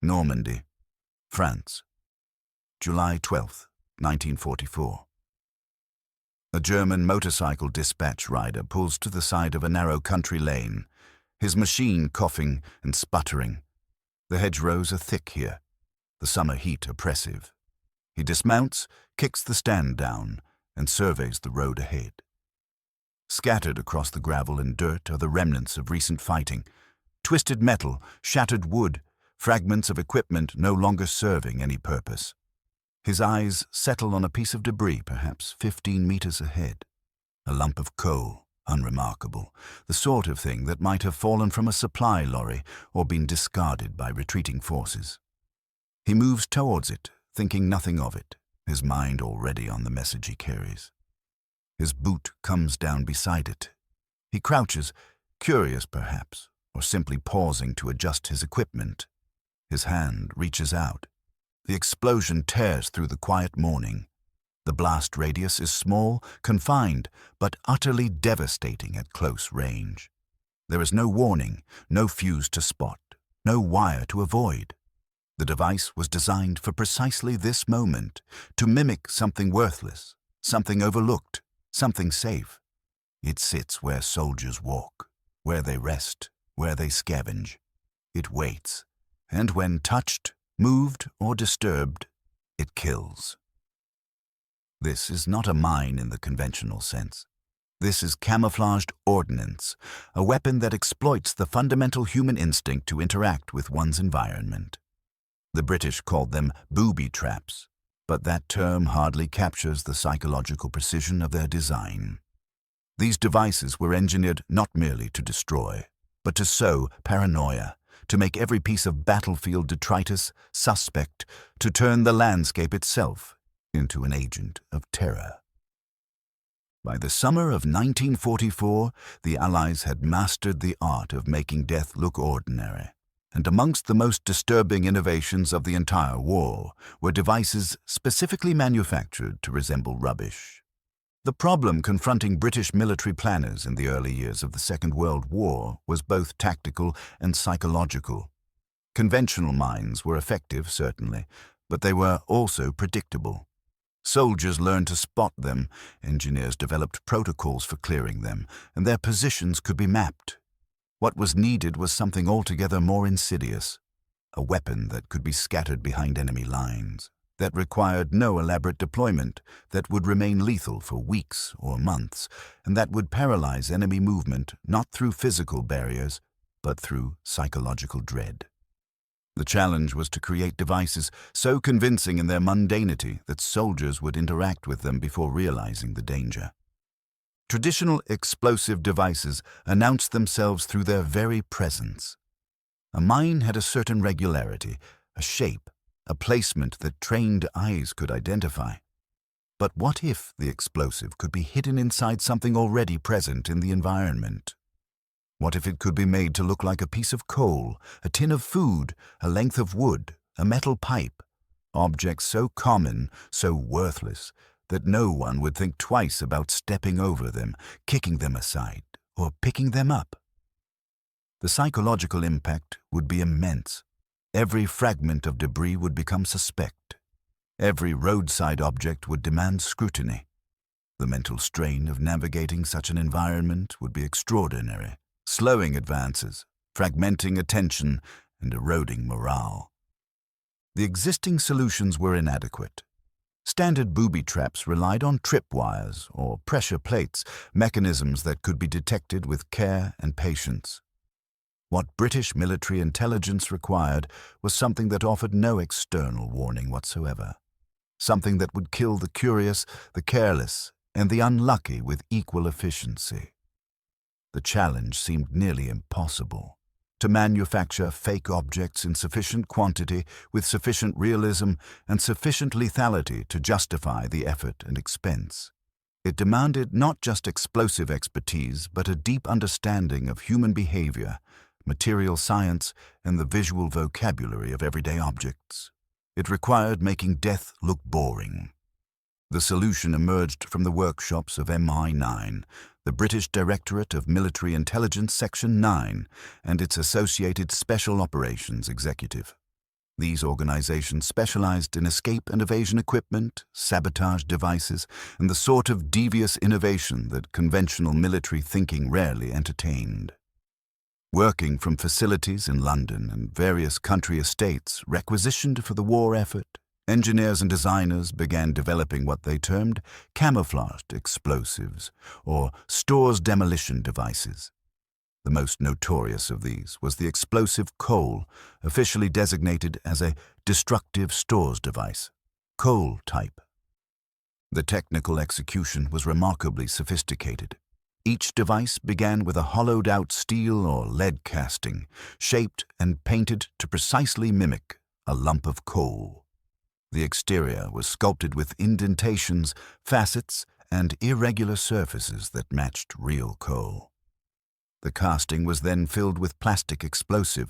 Normandy, France, July 12, 1944. A German motorcycle dispatch rider pulls to the side of a narrow country lane, his machine coughing and sputtering. The hedgerows are thick here, the summer heat oppressive. He dismounts, kicks the stand down, and surveys the road ahead. Scattered across the gravel and dirt are the remnants of recent fighting, twisted metal, shattered wood, fragments of equipment no longer serving any purpose. His eyes settle on a piece of debris perhaps 15 meters ahead. A lump of coal, unremarkable, the sort of thing that might have fallen from a supply lorry or been discarded by retreating forces. He moves towards it, thinking nothing of it, his mind already on the message he carries. His boot comes down beside it. He crouches, curious perhaps, or simply pausing to adjust his equipment. His hand reaches out. The explosion tears through the quiet morning. The blast radius is small, confined, but utterly devastating at close range. There is no warning, no fuse to spot, no wire to avoid. The device was designed for precisely this moment, to mimic something worthless, something overlooked, something safe. It sits where soldiers walk, where they rest, where they scavenge. It waits, and when touched, moved, or disturbed, it kills. This is not a mine in the conventional sense. This is camouflaged ordnance, a weapon that exploits the fundamental human instinct to interact with one's environment. The British called them booby traps, but that term hardly captures the psychological precision of their design. These devices were engineered not merely to destroy, but to sow paranoia, to make every piece of battlefield detritus suspect, to turn the landscape itself into an agent of terror. By the summer of 1944, the Allies had mastered the art of making death look ordinary. And amongst the most disturbing innovations of the entire war were devices specifically manufactured to resemble rubbish. The problem confronting British military planners in the early years of the Second World War was both tactical and psychological. Conventional mines were effective, certainly, but they were also predictable. Soldiers learned to spot them, engineers developed protocols for clearing them, and their positions could be mapped. What was needed was something altogether more insidious, a weapon that could be scattered behind enemy lines, that required no elaborate deployment, that would remain lethal for weeks or months, and that would paralyze enemy movement not through physical barriers, but through psychological dread. The challenge was to create devices so convincing in their mundanity that soldiers would interact with them before realizing the danger. Traditional explosive devices announced themselves through their very presence. A mine had a certain regularity, a shape, a placement that trained eyes could identify. But what if the explosive could be hidden inside something already present in the environment? What if it could be made to look like a piece of coal, a tin of food, a length of wood, a metal pipe, objects so common, so worthless, that no one would think twice about stepping over them, kicking them aside, or picking them up? The psychological impact would be immense. Every fragment of debris would become suspect. Every roadside object would demand scrutiny. The mental strain of navigating such an environment would be extraordinary, slowing advances, fragmenting attention, and eroding morale. The existing solutions were inadequate. Standard booby traps relied on tripwires or pressure plates, mechanisms that could be detected with care and patience. What British military intelligence required was something that offered no external warning whatsoever, something that would kill the curious, the careless, and the unlucky with equal efficiency. The challenge seemed nearly impossible. To manufacture fake objects in sufficient quantity, with sufficient realism and sufficient lethality to justify the effort and expense. It demanded not just explosive expertise, but a deep understanding of human behavior, material science, and the visual vocabulary of everyday objects. It required making death look boring. The solution emerged from the workshops of MI9, the British Directorate of Military Intelligence Section 9, and its associated Special Operations Executive. These organizations specialized in escape and evasion equipment, sabotage devices, and the sort of devious innovation that conventional military thinking rarely entertained. Working from facilities in London and various country estates requisitioned for the war effort, engineers and designers began developing what they termed camouflaged explosives, or stores demolition devices. The most notorious of these was the explosive coal, officially designated as a destructive stores device, coal type. The technical execution was remarkably sophisticated. Each device began with a hollowed-out steel or lead casting, shaped and painted to precisely mimic a lump of coal. The exterior was sculpted with indentations, facets, and irregular surfaces that matched real coal. The casting was then filled with plastic explosive,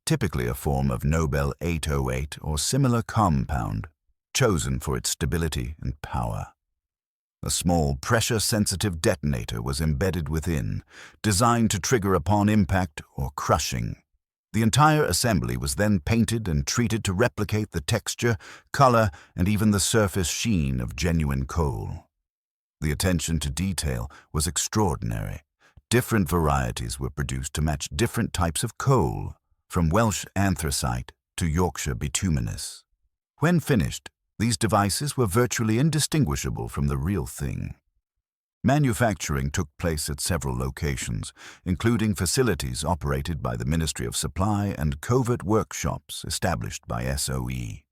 typically a form of Nobel 808 or similar compound, chosen for its stability and power. A small pressure-sensitive detonator was embedded within, designed to trigger upon impact or crushing. The entire assembly was then painted and treated to replicate the texture, color, and even the surface sheen of genuine coal. The attention to detail was extraordinary. Different varieties were produced to match different types of coal, from Welsh anthracite to Yorkshire bituminous. When finished, these devices were virtually indistinguishable from the real thing. Manufacturing took place at several locations, including facilities operated by the Ministry of Supply and covert workshops established by SOE.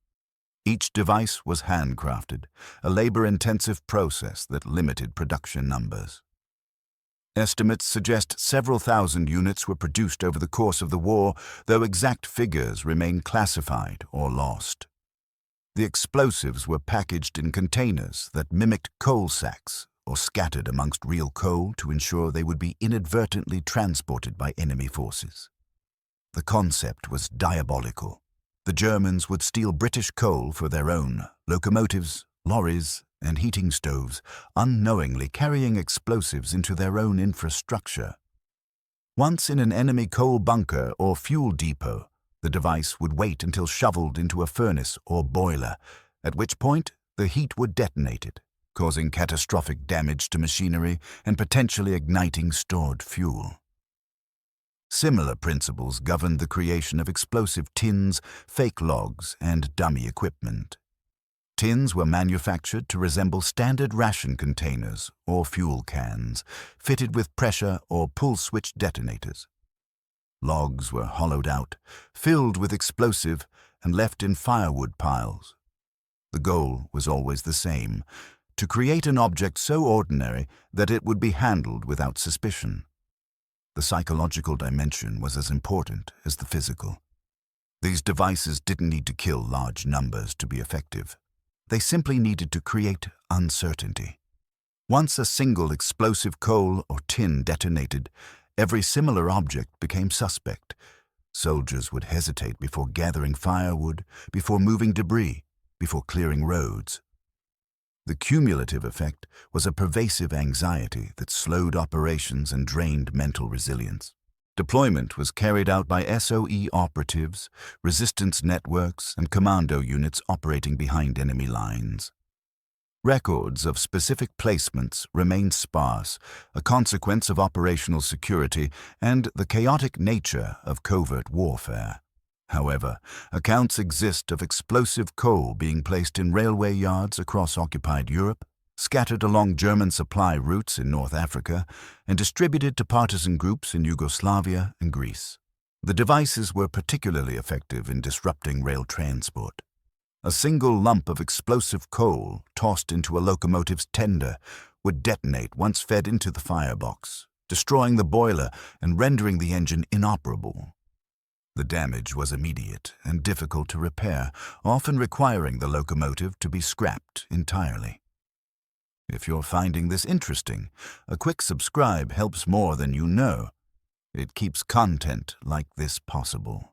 Each device was handcrafted, a labor-intensive process that limited production numbers. Estimates suggest several thousand units were produced over the course of the war, though exact figures remain classified or lost. The explosives were packaged in containers that mimicked coal sacks or scattered amongst real coal to ensure they would be inadvertently transported by enemy forces. The concept was diabolical. The Germans would steal British coal for their own locomotives, lorries, and heating stoves, unknowingly carrying explosives into their own infrastructure. Once in an enemy coal bunker or fuel depot, the device would wait until shoveled into a furnace or boiler, at which point the heat would detonate it, causing catastrophic damage to machinery and potentially igniting stored fuel. Similar principles governed the creation of explosive tins, fake logs, and dummy equipment. Tins were manufactured to resemble standard ration containers or fuel cans, fitted with pressure or pull-switch detonators. Logs were hollowed out, filled with explosive, and left in firewood piles. The goal was always the same: to create an object so ordinary that it would be handled without suspicion. The psychological dimension was as important as the physical. These devices didn't need to kill large numbers to be effective. They simply needed to create uncertainty. Once a single explosive coal or tin detonated, every similar object became suspect. Soldiers would hesitate before gathering firewood, before moving debris, before clearing roads. The cumulative effect was a pervasive anxiety that slowed operations and drained mental resilience. Deployment was carried out by SOE operatives, resistance networks, and commando units operating behind enemy lines. Records of specific placements remained sparse, a consequence of operational security and the chaotic nature of covert warfare. However, accounts exist of explosive coal being placed in railway yards across occupied Europe, scattered along German supply routes in North Africa, and distributed to partisan groups in Yugoslavia and Greece. The devices were particularly effective in disrupting rail transport. A single lump of explosive coal tossed into a locomotive's tender would detonate once fed into the firebox, destroying the boiler and rendering the engine inoperable. The damage was immediate and difficult to repair, often requiring the locomotive to be scrapped entirely. If you're finding this interesting, a quick subscribe helps more than you know. It keeps content like this possible.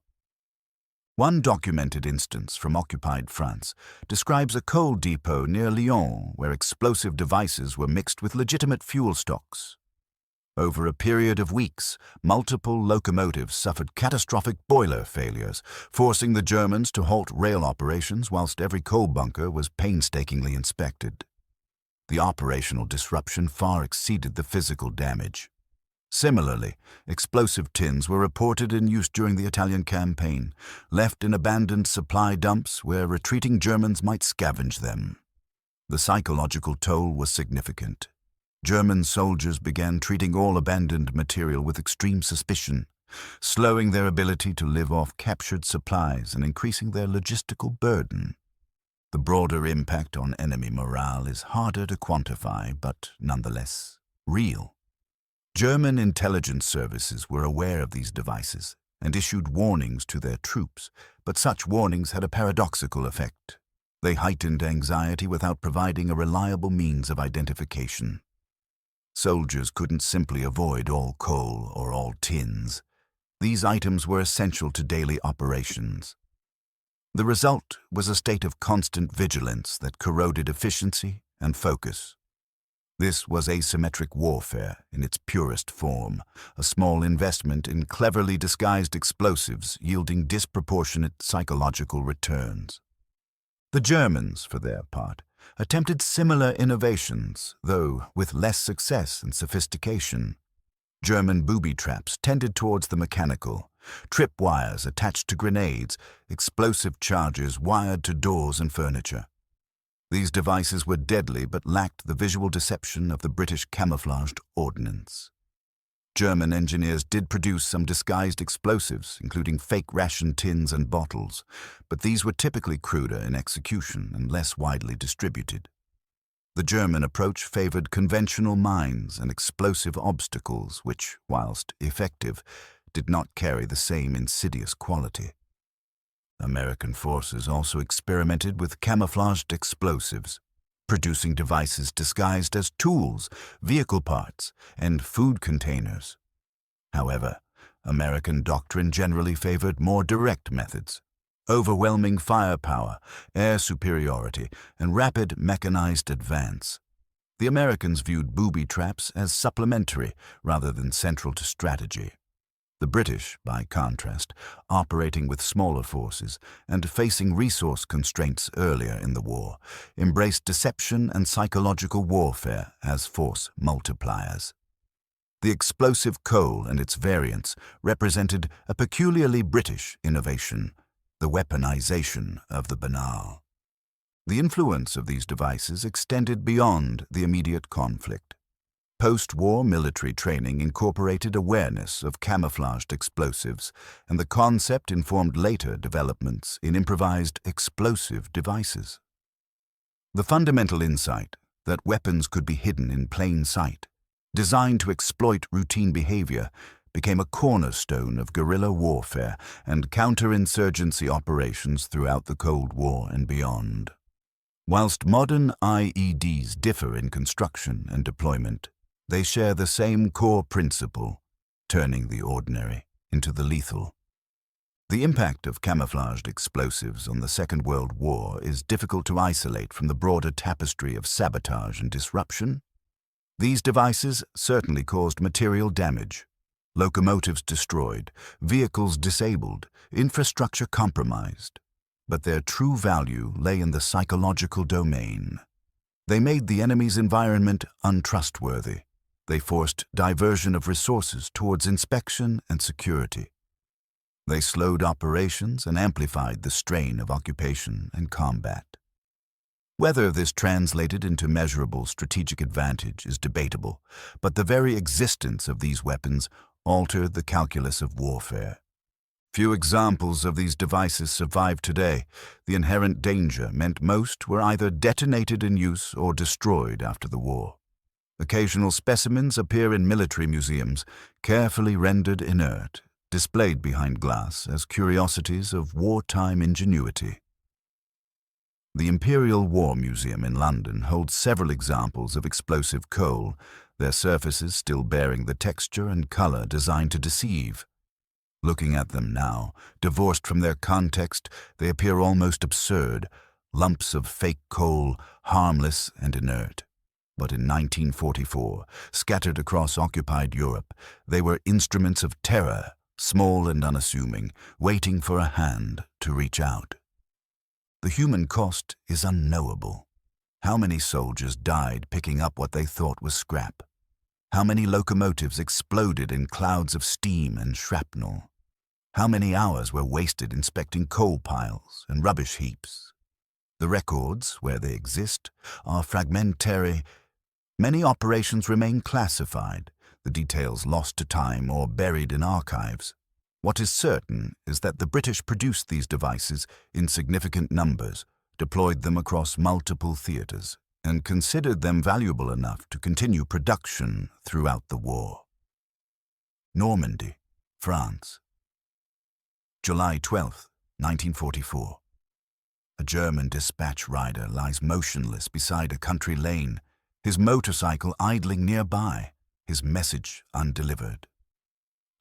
One documented instance from occupied France describes a coal depot near Lyon where explosive devices were mixed with legitimate fuel stocks. Over a period of weeks, multiple locomotives suffered catastrophic boiler failures, forcing the Germans to halt rail operations whilst every coal bunker was painstakingly inspected. The operational disruption far exceeded the physical damage. Similarly, explosive tins were reported in use during the Italian campaign, left in abandoned supply dumps where retreating Germans might scavenge them. The psychological toll was significant. German soldiers began treating all abandoned material with extreme suspicion, slowing their ability to live off captured supplies and increasing their logistical burden. The broader impact on enemy morale is harder to quantify, but nonetheless real. German intelligence services were aware of these devices and issued warnings to their troops, but such warnings had a paradoxical effect. They heightened anxiety without providing a reliable means of identification. Soldiers couldn't simply avoid all coal or all tins. These items were essential to daily operations. The result was a state of constant vigilance that corroded efficiency and focus. This was asymmetric warfare in its purest form, a small investment in cleverly disguised explosives yielding disproportionate psychological returns. The Germans, for their part, attempted similar innovations, though with less success and sophistication. German booby traps tended towards the mechanical, tripwires attached to grenades, explosive charges wired to doors and furniture. These devices were deadly but lacked the visual deception of the British camouflaged ordnance. German engineers did produce some disguised explosives, including fake ration tins and bottles, but these were typically cruder in execution and less widely distributed. The German approach favored conventional mines and explosive obstacles which, whilst effective, did not carry the same insidious quality. American forces also experimented with camouflaged explosives, producing devices disguised as tools, vehicle parts, and food containers. However, American doctrine generally favored more direct methods: overwhelming firepower, air superiority, and rapid mechanized advance. The Americans viewed booby traps as supplementary rather than central to strategy. The British, by contrast, operating with smaller forces and facing resource constraints earlier in the war, embraced deception and psychological warfare as force multipliers. The explosive coal and its variants represented a peculiarly British innovation, the weaponization of the banal. The influence of these devices extended beyond the immediate conflict. Post-war military training incorporated awareness of camouflaged explosives, and the concept informed later developments in improvised explosive devices. The fundamental insight that weapons could be hidden in plain sight, designed to exploit routine behavior, became a cornerstone of guerrilla warfare and counterinsurgency operations throughout the Cold War and beyond. Whilst modern IEDs differ in construction and deployment, they share the same core principle: turning the ordinary into the lethal. The impact of camouflaged explosives on the Second World War is difficult to isolate from the broader tapestry of sabotage and disruption. These devices certainly caused material damage: locomotives destroyed, vehicles disabled, infrastructure compromised. But their true value lay in the psychological domain. They made the enemy's environment untrustworthy. They forced diversion of resources towards inspection and security. They slowed operations and amplified the strain of occupation and combat. Whether this translated into measurable strategic advantage is debatable, but the very existence of these weapons altered the calculus of warfare. Few examples of these devices survive today. The inherent danger meant most were either detonated in use or destroyed after the war. Occasional specimens appear in military museums, carefully rendered inert, displayed behind glass as curiosities of wartime ingenuity. The Imperial War Museum in London holds several examples of explosive coal, their surfaces still bearing the texture and color designed to deceive. Looking at them now, divorced from their context, they appear almost absurd, lumps of fake coal, harmless and inert. But in 1944, scattered across occupied Europe, they were instruments of terror, small and unassuming, waiting for a hand to reach out. The human cost is unknowable. How many soldiers died picking up what they thought was scrap? How many locomotives exploded in clouds of steam and shrapnel? How many hours were wasted inspecting coal piles and rubbish heaps? The records, where they exist, are fragmentary. Many operations remain classified, the details lost to time or buried in archives. What is certain is that the British produced these devices in significant numbers, deployed them across multiple theaters, and considered them valuable enough to continue production throughout the war. Normandy, France. July 12, 1944. A German dispatch rider lies motionless beside a country lane, his motorcycle idling nearby, his message undelivered.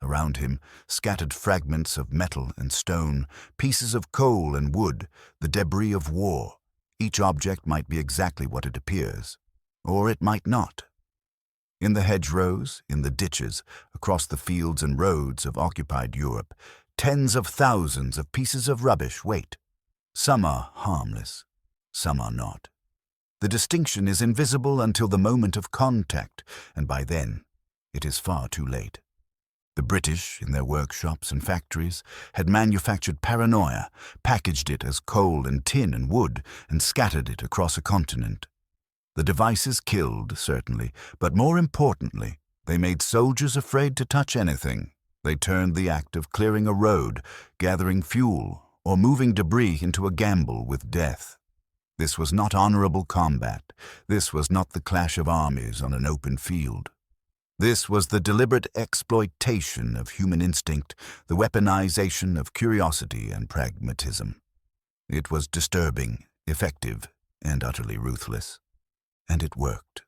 Around him, scattered fragments of metal and stone, pieces of coal and wood, the debris of war. Each object might be exactly what it appears, or it might not. In the hedgerows, in the ditches, across the fields and roads of occupied Europe, tens of thousands of pieces of rubbish wait. Some are harmless, some are not. The distinction is invisible until the moment of contact, and by then, it is far too late. The British, in their workshops and factories, had manufactured paranoia, packaged it as coal and tin and wood, and scattered it across a continent. The devices killed, certainly, but more importantly, they made soldiers afraid to touch anything. They turned the act of clearing a road, gathering fuel, or moving debris into a gamble with death. This was not honorable combat. This was not the clash of armies on an open field. This was the deliberate exploitation of human instinct, the weaponization of curiosity and pragmatism. It was disturbing, effective, and utterly ruthless. And it worked.